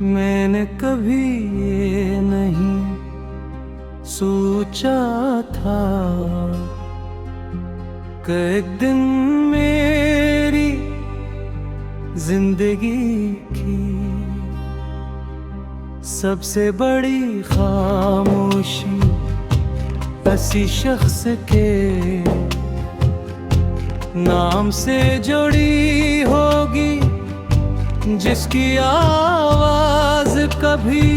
मैंने कभी ये नहीं सोचा था कि एक दिन मेरी जिंदगी की सबसे बड़ी खामोशी ऐसी शख्स के नाम से जुड़ी होगी, जिसकी आवाज कभी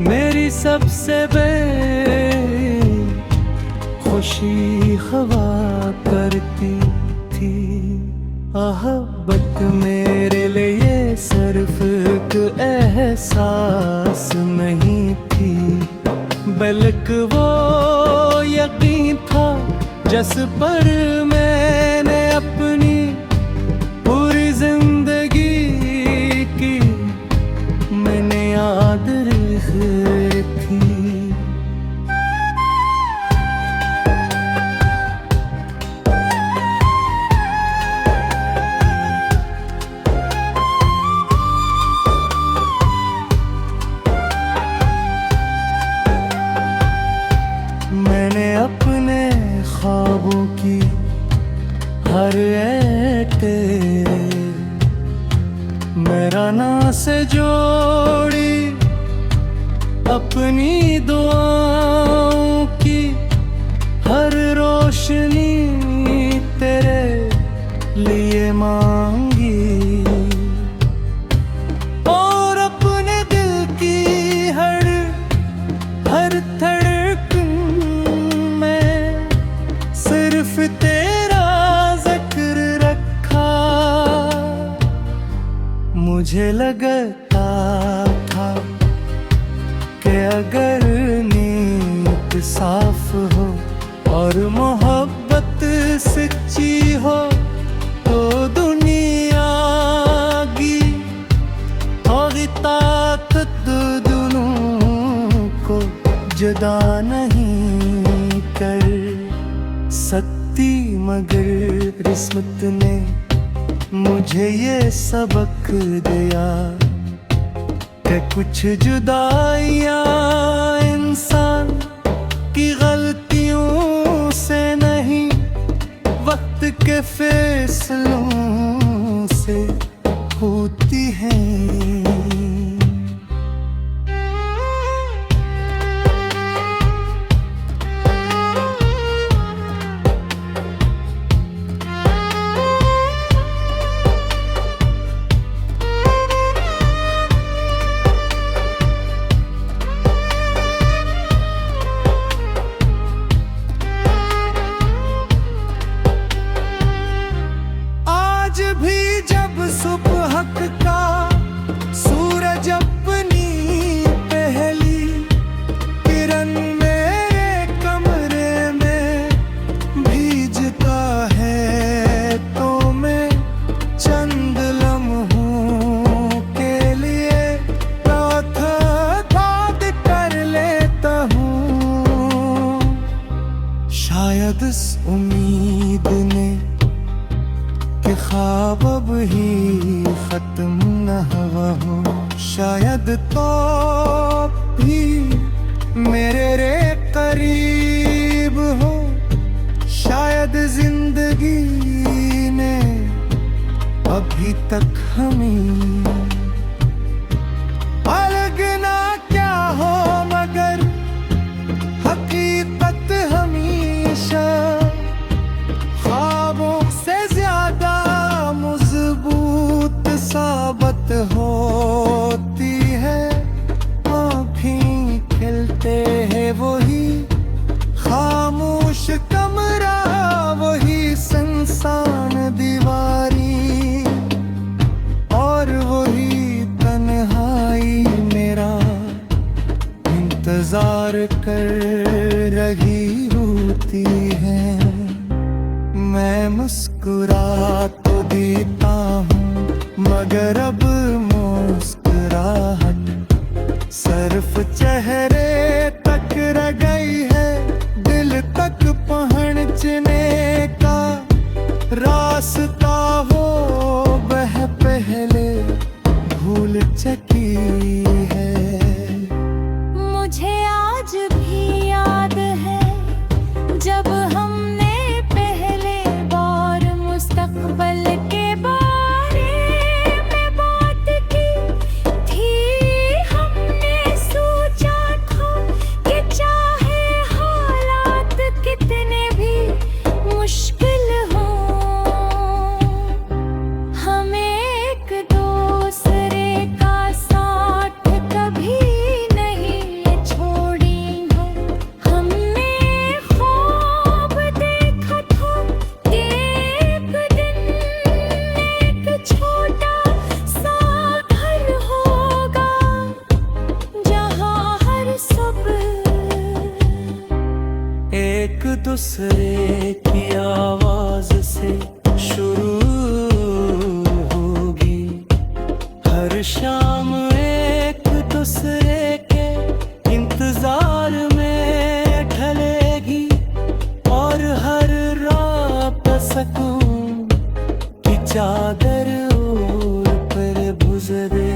मेरी सबसे खुशी हवा करती थी। मोहब्बत मेरे लिए सिर्फ एक एहसास नहीं थी, बल्कि वो यकीन था जिस पर मैंने अपनी पूरी जिंदगी की मैंने याद रखी। मैंने अपने ख्वाबों की हर एटे मेरा ना से जोड़ी, अपनी दुआओं की हर रोशनी तेरे लिए मांगी, और अपने दिल की हर धड़कन में सिर्फ तेरा जिक्र रखा। मुझे लगता था कि अगर नीयत साफ हो और मोहब्बत सच्ची हो तो दुनिया की होगी ताकत दोनों को जुदा नहीं कर सकती। मगर किस्मत ने मुझे ये सबक दिया कि कुछ जुदाइयां इंसान की गलतियों से नहीं, वक्त के फैसलों से होती हैं। आज भी जब सुबह का सूरज अपनी पहली किरण मेरे कमरे में भीजता है, तो मैं चंद लम्हों के लिए याद कर लेता हूँ। शायद इस उम्मीद ने कि ख्वाब अब ही खत्म न हुआ हो, शायद तो भी मेरे रे करीब हो, शायद जिंदगी ने अभी तक हमें अलग ना क्या हो, मगर हकीकत हमेशा ख्वाबों से ज्यादा मजबूत साबित होती है। आँखें खिलते हैं वही खामोश कमरा, वही सुनसान दीवारी, और वही तन्हाई मेरा इंतजार कर रही होती है। मैं मुस्कुरा तो देता हूँ, मगर अब मुस्कुराहट सिर्फ चेहरे तक रह गई है, दिल तक पहुँचने का रास्ता वो वह पहले भूल चुकी दूसरे की आवाज से शुरू होगी। हर शाम एक दूसरे के इंतजार में ढलेगी और हर रात सुकून की चादर ओढ़ पर गुजरेगी।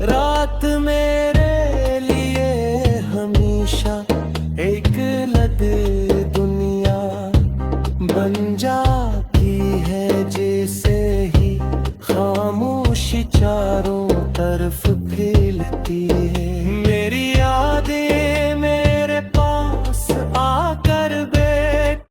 रात मेरे लिए हमेशा एक लद दुनिया बन जाती है, जैसे ही खामोशी चारों तरफ फैलती है। मेरी यादें मेरे पास आकर बैठ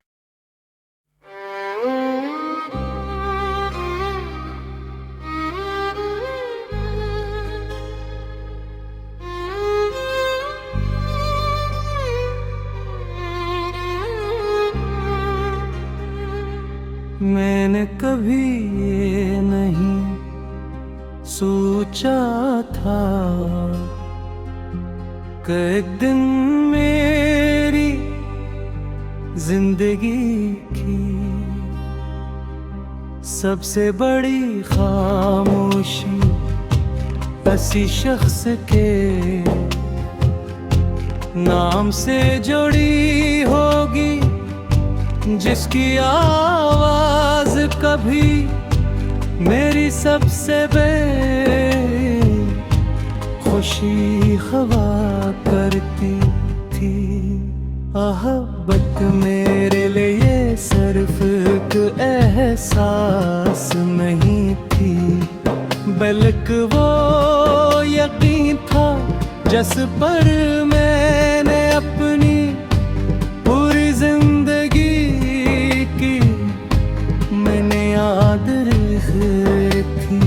मैंने कभी ये नहीं सोचा था कि एक दिन मेरी जिंदगी की सबसे बड़ी खामोशी किसी शख्स के नाम से जुड़ी होगी, जिसकी आवाज कभी मेरी सबसे खुशी हवा करती थी। मोहब्बत मेरे लिए सिर्फ एक एहसास नहीं थी, बल्कि वो यकीन था जिस पर मैंने अपनी पूरी जिंदगी की मैंने याद रखी थी।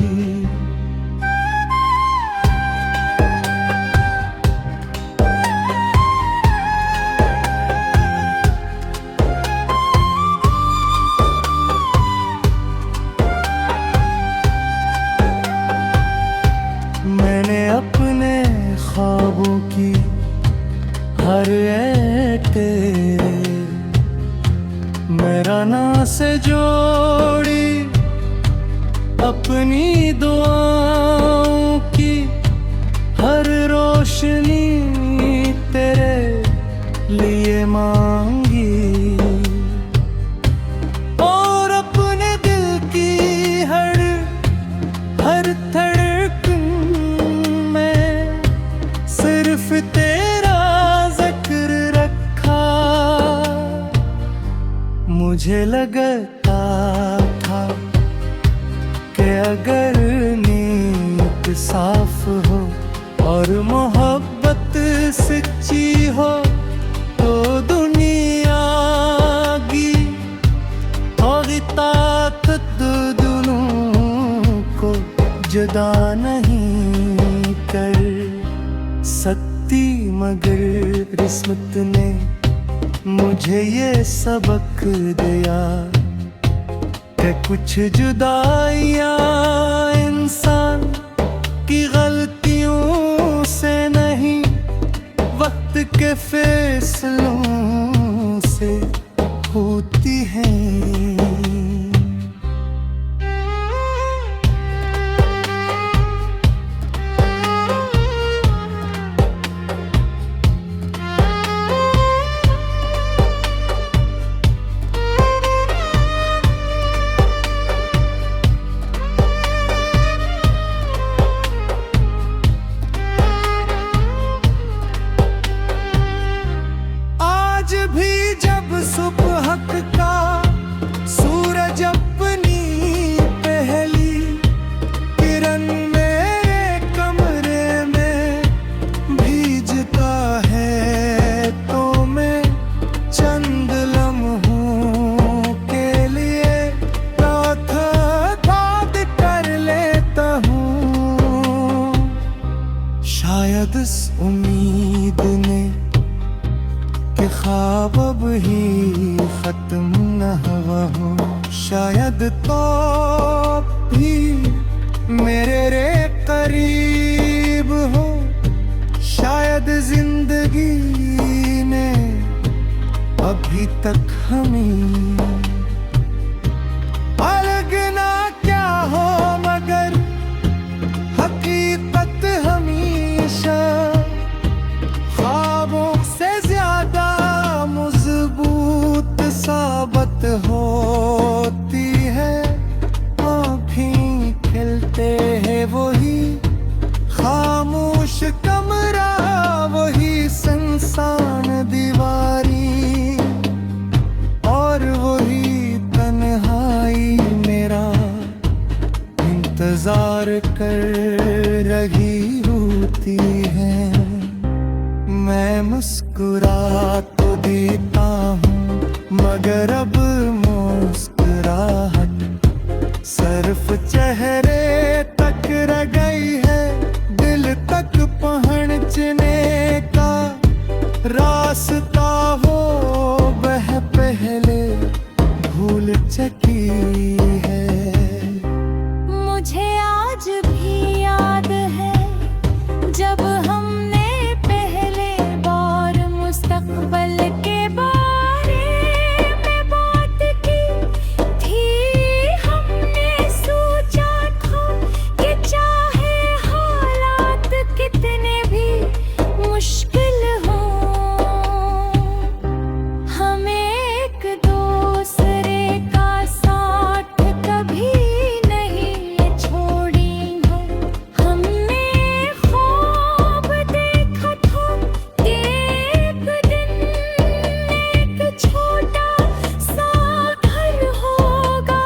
मैंने अपने ख्वाबों की हर तेरे मेरा ना से जोड़ी, अपनी दुआओं की हर रोशनी तेरे लिए मांगी, और अपने दिल की हर धड़कन में सिर्फ तेरा जिक्र रखा। मुझे लगता था कि अगर नीयत साफ हो और मोहब्बत सच्ची हो तो दुनिया की और ताकत दोनों को जुदा नहीं कर सकती, मगर किस्मत ने मुझे ये सबक दिया कि कुछ जुदाइयां इंसान की गलतियों से नहीं, वक्त के फैसलों से होती हैं। हुआ हूँ शायद तो भी मेरे रे करीब हो। शायद जिंदगी ने अभी तक हमें अलग ना क्या हो, मगर हकीकत हमेशा ख्वाबों से ज्यादा मजबूत साबित होती है। आँखें खिलते हैं वही खामोश कमरा, वही सुनसान दीवारी और वही तन्हाई मेरा इंतजार कर रही होती है। मैं मुस्कुरा तो देता हूँ मगर अब मुस्कुराहट सिर्फ चेहरे तक रह गई है। दिल तक पहुँचने का रास्ता वो वह पहले भूल चुकी है। मुझे आज भी याद है जब हमने पहले बार मुस्तकबिल के बारे में बात की थी। हमने सोचा था कि चाहे हालात कितने भी मुश्किल हो, हमें एक दूसरे का साथ कभी नहीं छोड़ेंगे। हमने ख्वाब देखा था कि एक दिन एक छोटा सा घर होगा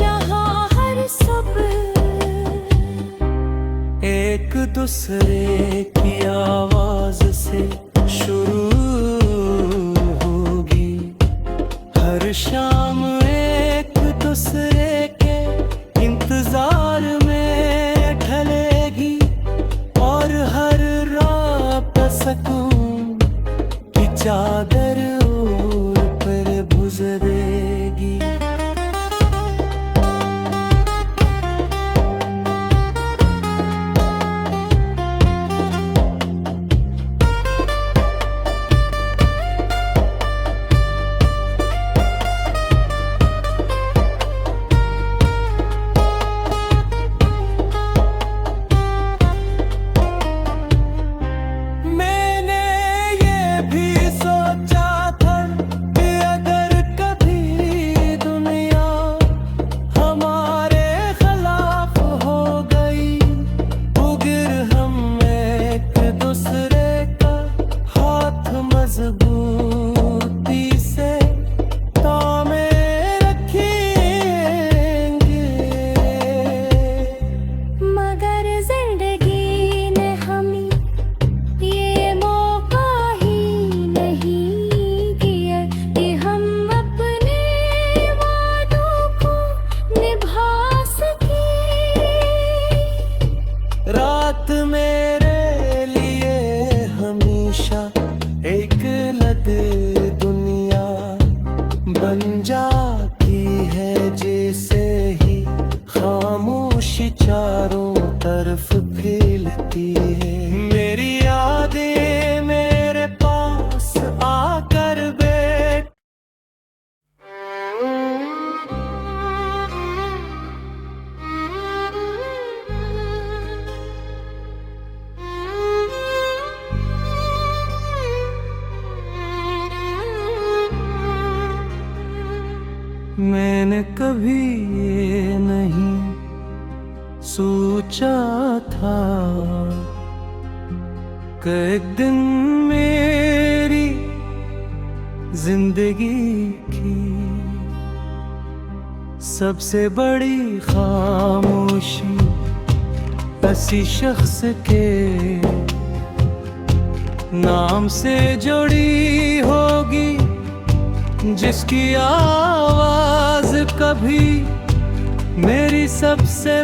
जहाँ हर सुबह एक दूसरे की आवाज से शुरू होगी, हर शाम एक दूसरे के इंतजार में ढलेगी और हर रात सुकून की चादर ओढ़ पर गुजरेगी। मैंने ये भी सोचा था कि अगर कभी दुनिया हमारे खिलाफ हो गई, अगर हम एक दूसरे का हाथ मजबूती से थामे रखेंगे। मगर जिंदगी ने हमें ये मौका ही नहीं दिया कि हम अपने वादों को निभा सके। रात मेरे लिए हमेशा एक अलग दुनिया बन जाती है, जैसे ही खामोशी चारों तरफ फैलती है। मेरी यादें मेरे पास आकर बैठ मैंने कभी ये नहीं सोचा था कि एक दिन मेरी जिंदगी की सबसे बड़ी खामोशी किसी शख्स के नाम से जुड़ी होगी, जिसकी आवाज कभी मेरी सबसे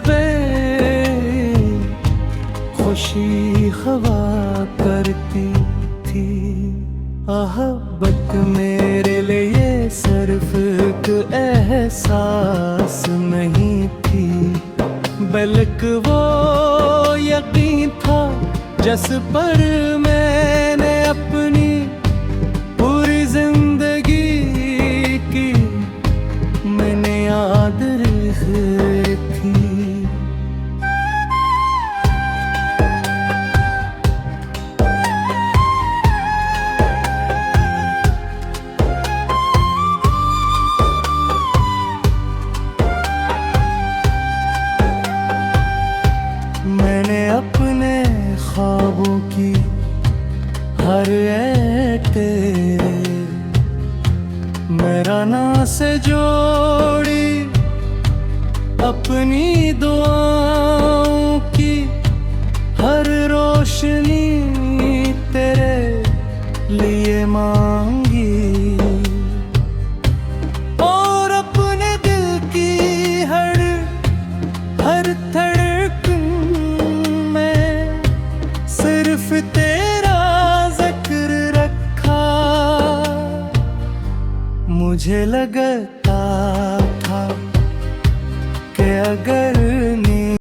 खुशी हवा करती थी। मोहब्बत मेरे लिए सिर्फ एक एहसास नहीं थी, बल्कि वो यकीन था जिस पर मैंने अपनी पूरी जिंदगी की मैंने याद रखी थी। मैंने अपने ख्वाबों की हर एटे मेरा ना से जोड़ी, अपनी दुआओं की हर रोशनी तेरे लिए मांगी, और अपने दिल की हर धड़कन में सिर्फ तेरा जिक्र रखा। मुझे लगता था कि अगर